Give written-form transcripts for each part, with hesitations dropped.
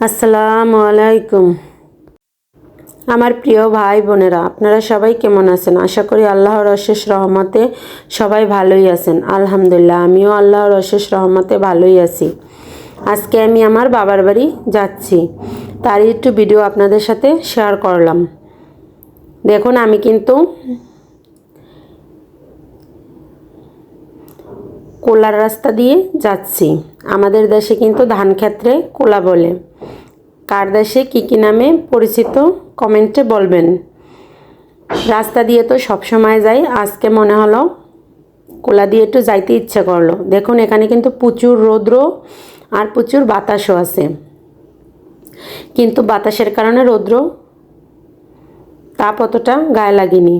আসসালামু আলাইকুম আমার প্রিয় ভাই বোনেরা, আপনারা সবাই কেমন আছেন? আশা করি আল্লাহর অশেষ রহমতে সবাই ভালোই আছেন। আলহামদুলিল্লাহ, আমিও আল্লাহর অশেষ রহমতে ভালোই আছি। আজকে আমি আমার বাবার বাড়ি যাচ্ছি, তারই একটু ভিডিও আপনাদের সাথে শেয়ার করলাম। দেখুন, আমি কিন্তু কোলার রাস্তা দিয়ে যাচ্ছি। আমাদের দেশে কিন্তু ধান ক্ষেত্রে কোলা বলে। কার দেশে কী নামে পরিচিত কমেন্টে বলবেন। রাস্তা দিয়ে তো সবসময় যাই, আজকে মনে হলো কোলা দিয়ে একটু যাইতে ইচ্ছে করলো। দেখুন, এখানে কিন্তু প্রচুর রৌদ্র আর প্রচুর বাতাসও আছে, কিন্তু বাতাসের কারণে রৌদ্র তাপ অতটা গায়ে লাগেনি।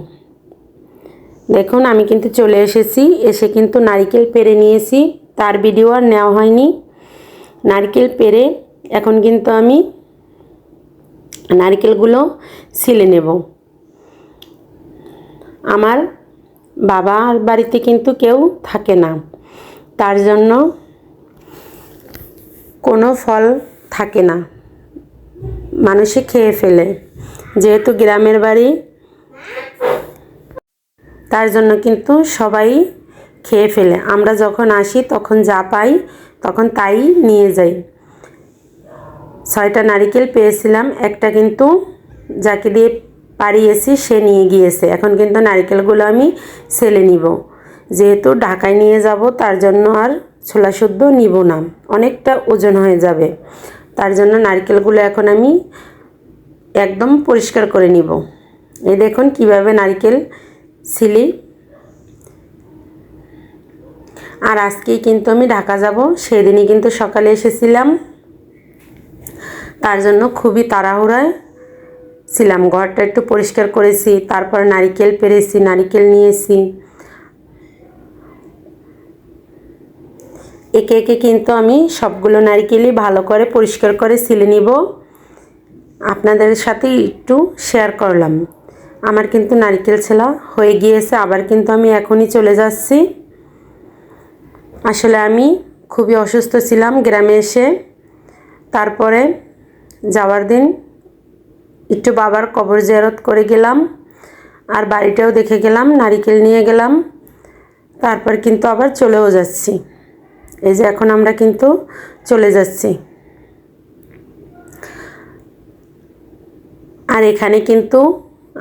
দেখুন, আমি কিন্তু চলে এসেছি, এসে কিন্তু নারকেল পেড়ে নিয়েছি। তার ভিডিও আর নেওয়া হয়নি। নারকেল পেড়ে এখন কিন্তু আমি নারকেলগুলো ছিলে নেব। আমার বাবার বাড়িতে কিন্তু কেউ থাকে না, তার জন্য কোনো ফল থাকে না, মানুষে খেয়ে ফেলে। যেহেতু গ্রামের বাড়ি, তার জন্য কিন্তু সবাই খেয়ে ফেলে। আমরা যখন আসি তখন যা পাই তখন তাই নিয়ে যাই। 6টা নারকেল পেয়েছিলাম, একটা কিন্তু যাকে দিয়ে পাড়িয়েছি সে নিয়ে গিয়েছে। এখন কিন্তু নারকেলগুলো আমি ছেলে নিব, যেহেতু ঢাকায় নিয়ে যাব, তার জন্য আর ছোলা শুদ্ধ নিব না, অনেকটা ওজন হয়ে যাবে। তার জন্য নারকেলগুলো এখন আমি একদম পরিষ্কার করে নিব। এই দেখুন কিভাবে নারকেল ছিলি। আর আজকেই কিন্তু আমি ঢাকা যাব, সেদিনই কিন্তু সকালে এসেছিলাম, তার জন্য খুবই তাড়াহুড়ায় ছিলাম। ঘরটা একটু পরিষ্কার করেছি, তারপর নারকেল পেরেছি, নারকেল নিয়েছি। একে একে কিন্তু আমি সবগুলো নারকেলই ভালো করে পরিষ্কার করে ছিলে নিব। আপনাদের সাথে একটু শেয়ার করলাম। আমার কিন্তু নারকেল ছেলা হয়ে গিয়েছে, আবার কিন্তু আমি এখনই চলে যাচ্ছি। আসলে আমি খুবই অসুস্থ ছিলাম গ্রামে এসে। তারপরে যাওয়ার দিন একটু বাবার কবর জিয়ারত করে গেলাম, আর বাড়িটাও দেখে গেলাম, নারকেল নিয়ে গেলাম। তারপর কিন্তু আবার চলেও যাচ্ছি। এই যে এখন আমরা কিন্তু চলে যাচ্ছি। আর এখানে কিন্তু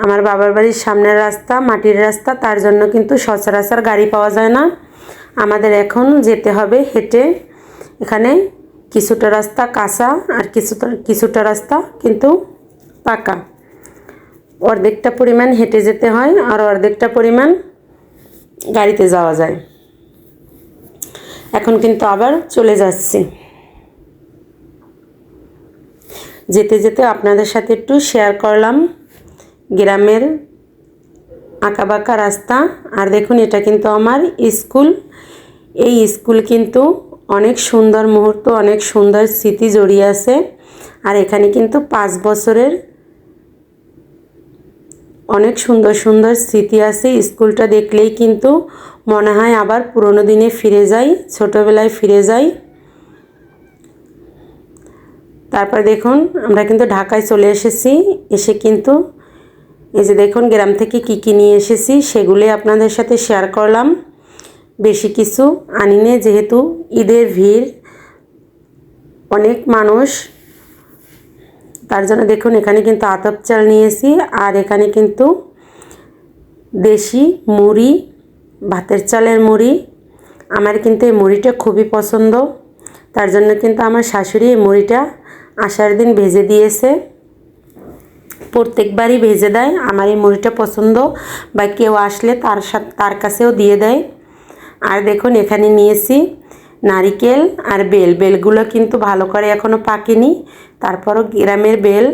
আমার বাবার বাড়ির সামনের রাস্তা মাটির রাস্তা, তার জন্য কিন্তু সচরাচর গাড়ি পাওয়া যায় না। আমাদের এখন যেতে হবে হেঁটে। এখানে কিছুটা রাস্তা কাঁচা আর কিছুটা রাস্তা কিন্তু পাকা। অর্ধেকটা পরিমাণ হেঁটে যেতে হয় আর অর্ধেকটা পরিমাণ গাড়িতে যাওয়া যায়। এখন কিন্তু আবার চলে যাচ্ছি। যেতে যেতে আপনাদের সাথে একটু শেয়ার করলাম গ্রামের আঁকাবাঁকা রাস্তা। আর দেখুন, এটা কিন্তু আমার স্কুল। এই স্কুল কিন্তু অনেক সুন্দর মুহূর্ত, অনেক সুন্দর স্মৃতি জড়িয়ে আছে। আর এখানে কিন্তু 5 বছরের অনেক সুন্দর সুন্দর স্মৃতি আছে। স্কুলটা দেখলেই কিন্তু মনে হয় আবার পুরনো দিনে ফিরে যাই, ছোটোবেলায় ফিরে যাই। তারপর দেখুন, আমরা কিন্তু ঢাকায় চলে এসেছি। এসে কিন্তু এই যে দেখুন গ্রাম থেকে কী নিয়ে এসেছি সেগুলোই আপনাদের সাথে শেয়ার করলাম। বেশি কিছু আনিনে, যেহেতু ঈদের ভিড়, অনেক মানুষ, তার জন্য দেখুন এখানে কিন্তু আতপ চাল নিয়েছি। আর এখানে কিন্তু দেশি মুড়ি, ভাতের চালের মুড়ি। আমার কিন্তু এই মুড়িটা খুবই পছন্দ, তার জন্য কিন্তু আমার শাশুড়ি এই মুড়িটা আসার দিন ভেজে দিয়েছে। প্রত্যেকবারই ভেজে দেয়। আমার এই মুড়িটা পছন্দ, বা কেউ আসলে তার কাছেও দিয়ে দেয়। আর দেখুন এখানে নিয়েছি নারিকেল আর বেলগুলো কিন্তু ভালো করে এখনও পাকেনি, তারপরও গ্রামের বেল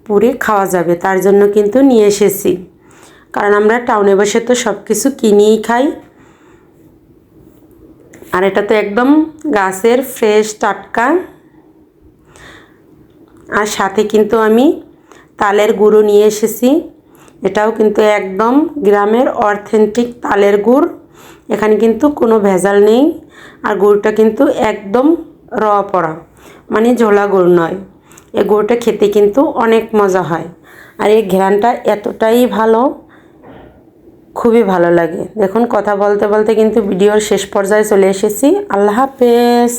পুড়ে খাওয়া যাবে, তার জন্য কিন্তু নিয়ে এসেছি। কারণ আমরা টাউনে বসে তো সব কিছু কিনেই খাই, আর এটা তো একদম গাছের ফ্রেশ টাটকা। আর সাথে কিন্তু আমি তালের গুঁড়ো নিয়ে এসেছি। এটাও কিন্তু একদম গ্রামের অথেন্টিক তালের গুড়, এখানে কিন্তু কোনো ভেজাল নেই। আর গুড়টা কিন্তু একদম পড়া, মানে ঝোলা গুড় নয়। এই গুঁড়োটা খেতে কিন্তু অনেক মজা হয়। আর এই ঘ্রাণটা এতটাই ভালো, খুবই ভালো লাগে। দেখুন কথা বলতে বলতে কিন্তু ভিডিওর শেষ পর্যায়ে চলে এসেছি। আল্লাহ হাফেজ।